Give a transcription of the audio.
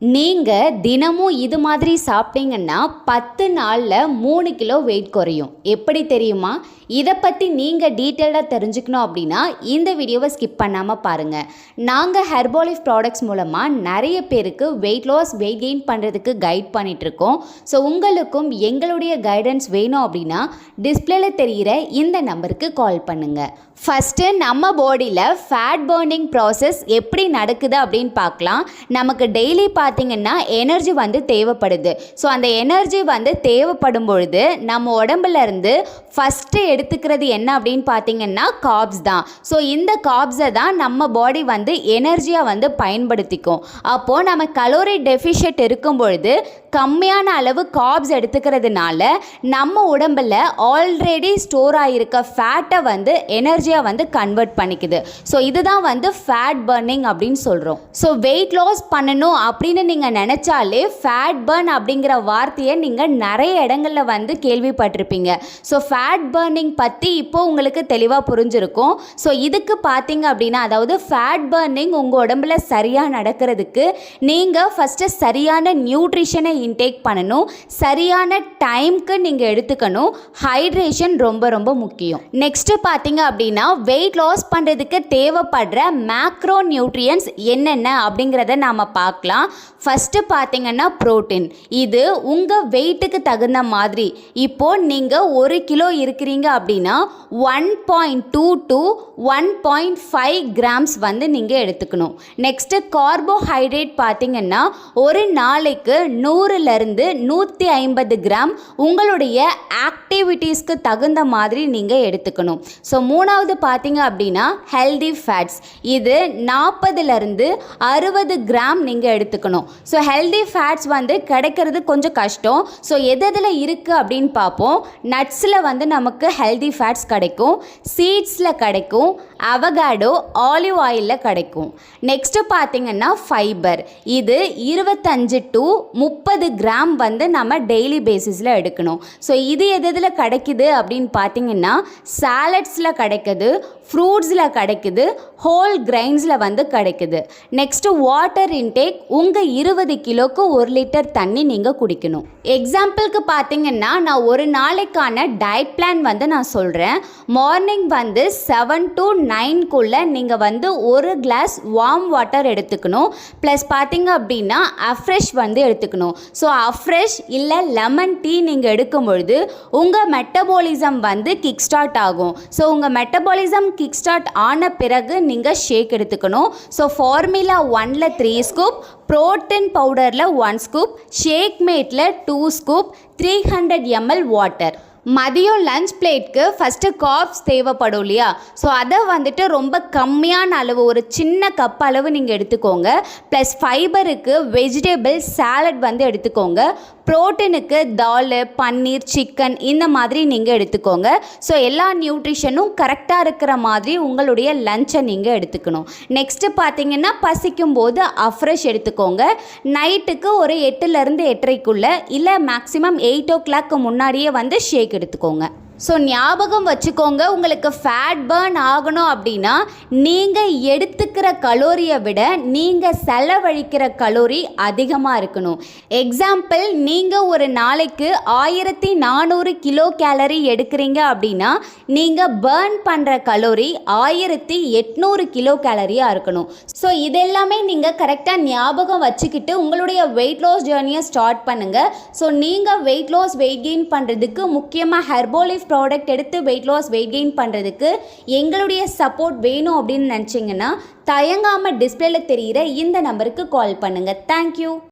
நீங்கள் தினமும் இது மாதிரி சாப்பிட்டீங்கன்னா 10 நாளில் 3 கிலோ வெயிட் குறையும். எப்படி தெரியுமா? இதை பற்றி நீங்கள் டீட்டெயிலாக தெரிஞ்சுக்கணும் அப்படின்னா இந்த வீடியோவை ஸ்கிப் பண்ணாமல் பாருங்கள். நாங்கள் ஹெர்பாலிஃப் ப்ராடக்ட்ஸ் மூலமாக நிறைய பேருக்கு வெயிட் லாஸ் வெயிட் கெயின் பண்ணுறதுக்கு கைட் பண்ணிகிட்ருக்கோம். ஸோ உங்களுக்கும் எங்களுடைய கைடன்ஸ் வேணும் அப்படின்னா டிஸ்பிளேல தெரிகிற இந்த நம்பருக்கு கால் பண்ணுங்கள். ஃபஸ்ட்டு நம்ம பாடியில் ஃபேட் பர்னிங் ப்ராசஸ் எப்படி நடக்குது அப்படின்னு பார்க்கலாம். நமக்கு டெய்லி பார்த்திங்கன்னா எனர்ஜி தேவைப்படுது. ஸோ அந்த எனர்ஜி தேவைப்படும் பொழுது நம்ம உடம்புலேருந்து ஃபஸ்ட்டு எடுத்துக்கிறது என்ன அப்படின்னு பார்த்திங்கன்னா கார்ப்ஸ் தான். ஸோ இந்த கார்ப்ஸை தான் நம்ம பாடி எனர்ஜியாக பயன்படுத்திக்கும். அப்போது நம்ம கலோரி டெஃபிஷியட் இருக்கும் பொழுது கம்மியான அளவு கார்ப்ஸ் எடுத்துக்கிறதுனால நம்ம உடம்பில் ஆல்ரெடி ஸ்டோர் ஆகிருக்க ஃபேட்டை எனர்ஜியாக கன்வெர்ட் பண்ணிக்குது. ஸோ இதுதான் ஃபேட் பர்னிங் அப்படின்னு சொல்கிறோம். ஸோ வெயிட் லாஸ் பண்ணணும் அப்படின்னு நீங்கள் நினச்சாலே ஃபேட் பர்ன் அப்படிங்கிற வார்த்தையை நீங்கள் நிறைய இடங்களில் கேள்விப்பட்டிருப்பீங்க. ஸோ ஃபேட் பர்னிங் பற்றி இப்போ உங்களுக்கு தெளிவாக புரிஞ்சிருக்கும். ஸோ இதுக்கு பார்த்தீங்க அப்படின்னா, அதாவது ஃபேட் பர்னிங் உங்கள் உடம்புல சரியாக நடக்கிறதுக்கு நீங்கள் ஃபஸ்ட்டு சரியான நியூட்ரிஷனை இன்டேக் பண்ணணும், சரியான டைம்க்கு நீங்கள் எடுத்துக்கணும், ஹைட்ரேஷன் ரொம்ப ரொம்ப முக்கியம். நெக்ஸ்ட்டு பார்த்தீங்க அப்படின்னா, வெயிட் லாஸ் பண்ணுறதுக்கு தேவைப்படுற மேக்ரோ நியூட்ரியன்ஸ் என்னென்ன அப்படிங்கிறத நாம் பார்க்கலாம். ஃபஸ்ட்டு பார்த்தீங்கன்னா புரோட்டீன். இது உங்கள் வெயிட்டுக்கு தகுந்த மாதிரி. இப்போது நீங்கள் 1 கிலோ இருக்கிறீங்க அப்படின்னா 1.2 to 1.5 கிராம்ஸ் நீங்கள் எடுத்துக்கணும். நெக்ஸ்ட்டு கார்போஹைட்ரேட் பார்த்தீங்கன்னா ஒரு நாளைக்கு 100லேருந்து 150 கிராம் உங்களுடைய ஆக்டிவிட்டீஸ்க்கு தகுந்த மாதிரி நீங்கள் எடுத்துக்கணும். ஸோ மூணாவது பார்த்தீங்க அப்படின்னா ஹெல்தி ஃபேட்ஸ். இது 40லேருந்து 60 கிராம் நீங்கள் எடுத்துக்கணும். ஸோ ஹெல்தி ஃபேட்ஸ் கிடைக்கிறது கொஞ்சம் கஷ்டம். ஸோ எதில் இருக்குது அப்படின்னு பார்ப்போம். நட்ஸில் நமக்கு ஹெல்தி ஃபேட்ஸ் கிடைக்கும், சீட்ஸில் கிடைக்கும், அவகாடோ, ஆலிவ் ஆயிலில் கிடைக்கும். நெக்ஸ்ட்டு பார்த்தீங்கன்னா ஃபைபர். இது 25 to 30 கிராம் நம்ம டெய்லி பேசிஸில் எடுக்கணும். ஸோ இது எதில் கிடைக்குது அப்படின்னு பார்த்தீங்கன்னா சாலட்ஸில் கிடைக்குது, ஃப்ரூட்ஸில் கிடைக்குது, ஹோல் கிரைன்ஸில் கிடைக்குது. Next water intake. உங்கள் 20 கிலோக்கு 1 லிட்டர் தண்ணி நீங்கள் குடிக்கணும். எக்ஸாம்பிளுக்கு பார்த்தீங்கன்னா நான் ஒரு நாளைக்கான டயட் பிளான் நான் சொல்கிறேன். மார்னிங் 7 to 9க்குள்ளே நீங்கள் 1 கிளாஸ் வார்ம் வாட்டர் எடுத்துக்கணும். ப்ளஸ் பார்த்தீங்க அப்படின்னா அஃப்ரெஷ் எடுத்துக்கணும். ஸோ அஃப்ரெஷ் இல்லை லெமன் டீ நீங்கள் எடுக்கும் பொழுது உங்கள் மெட்டபாலிசம் கிக் ஸ்டார்ட் ஆகும். ஸோ உங்கள் மெட்டபாலிசம் கிக் ஸ்டார்ட் ஆன பிறகு நீங்கள் ஷேக் எடுத்துக்கணும். ஸோ ஃபார்முலா 1ல் 3 ஸ்கூப், புரோட்டீன் பவுடரில் 1 ஸ்கூப், ஷேக் மேட்டில் 2 ஸ்கூப், 300 ml வாட்டர். மதியம் லஞ்ச் பிளேட்க்கு ஃபஸ்ட்டு கார்ப்ஸ் தேவைப்படும் இல்லையா? ஸோ அதை ரொம்ப கம்மியான அளவு, ஒரு சின்ன கப் அளவு நீங்கள் எடுத்துக்கோங்க. ப்ளஸ் ஃபைபருக்கு வெஜிடபிள் சாலட் எடுத்துக்கோங்க. ப்ரோட்டீனுக்கு தால், பன்னீர், சிக்கன் இந்த மாதிரி நீங்கள் எடுத்துக்கோங்க. ஸோ எல்லா நியூட்ரிஷனும் கரெக்டாக இருக்கிற மாதிரி உங்களுடைய லஞ்சை நீங்கள் எடுத்துக்கணும். நெக்ஸ்ட்டு பார்த்தீங்கன்னா பசிக்கும் போது அஃப்ரெஷ் எடுத்துக்கோங்க. நைட்டுக்கு ஒரு 8லேருந்து 8:30க்குள்ளே இல்லை மேக்ஸிமம் 8 o'clock முன்னாடியே ஷேக் எடுத்துக்கோங்க. ஸோ ஞாபகம் வச்சுக்கோங்க, உங்களுக்கு ஃபேட் பர்ன் ஆகணும் அப்படின்னா நீங்கள் எடுத்துக்கிற கலோரியை விட நீங்கள் செலவழிக்கிற கலோரி அதிகமாக இருக்கணும். எக்ஸாம்பிள், நீங்கள் ஒரு நாளைக்கு 1400 கிலோ கேலரி எடுக்கிறீங்க அப்படின்னா நீங்கள் பர்ன் பண்ணுற கலோரி 1800 கிலோ கேலரியாக இருக்கணும். ஸோ இதெல்லாமே நீங்கள் கரெக்டாக ஞாபகம் வச்சுக்கிட்டு உங்களுடைய வெயிட் லாஸ் ஜேர்னியை ஸ்டார்ட் பண்ணுங்கள். ஸோ நீங்கள் வெயிட் லாஸ் வெயிட் கெயின் பண்ணுறதுக்கு முக்கியமாக ஹெர்பாலிஃப் ப்ராடக்ட் எடுத்து வெயிட் லாஸ் வெயிட் கெயின் பண்ணுறதுக்கு எங்களுடைய சப்போர்ட் வேணும் அப்படின்னு நினச்சிங்கன்னா தயங்காமல் டிஸ்பிளேல தெரிகிற இந்த நம்பருக்கு கால் பண்ணுங்கள். தேங்க்யூ.